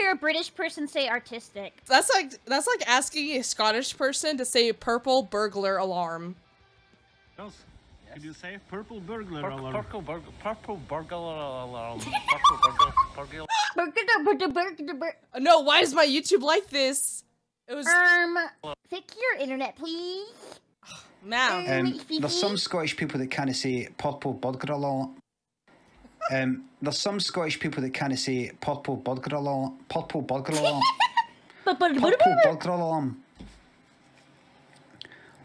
hear a British person say artistic. That's like asking a Scottish person to say purple burglar alarm. Yes. Could you say purple burglar alarm? Purple burglar alarm. No, why is my YouTube like this? It was fix your internet, please. Man. There's some Scottish people that kind of say purple burglar alarm. There's some Scottish people that kind of say purple burglar alarm. Purple burglar alarm. Purple burglar alarm.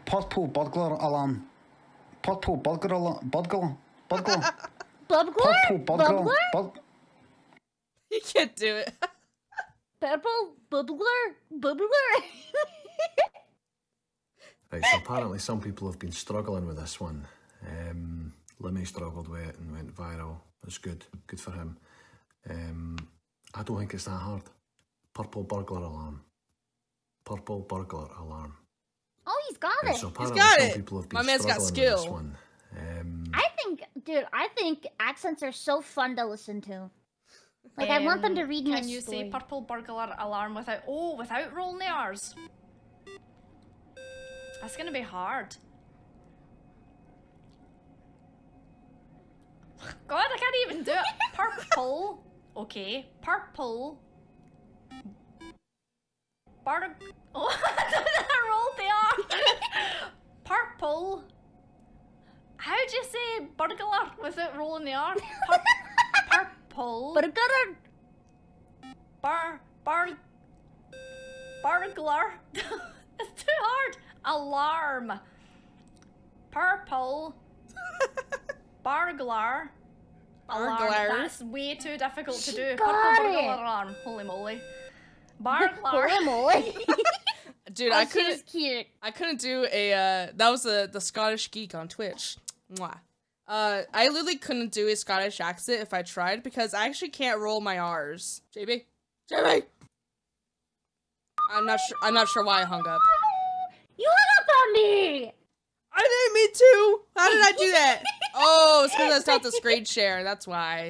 Purple burglar alarm. Purple burglar alarm. Burglar. Purple burglar. You can't do it. Purple bubbler. Right, so apparently some people have been struggling with this one. Limmy struggled with it and went viral. That's good. Good for him. I don't think it's that hard. Purple burglar alarm. Purple burglar alarm. Oh, he's got it. So He's got some it. people have been My man's got struggling with this skill. one. I think accents are so fun to listen to. Like, I want them to read me a Can you story. say purple burglar alarm without rolling the R's? That's gonna be hard. God, I can't even do it. Purple. Okay. Purple. Oh, I rolled the R. Purple. How do you say burglar without rolling the R? Purple. Burglar. Burglar. It's too hard. Alarm. Purple. Burglar. Alarm. That's way too difficult to do. Purple burglar alarm. Holy moly. Burglar. Holy moly. Dude, I couldn't do a that was the Scottish Geek on Twitch. Mwah. I literally couldn't do a Scottish accent if I tried because I actually can't roll my R's. JB? I'm not sure why I hung up. You hung up on me! I didn't mean to! How did I do that? Oh, it's because I stopped the screen share, that's why.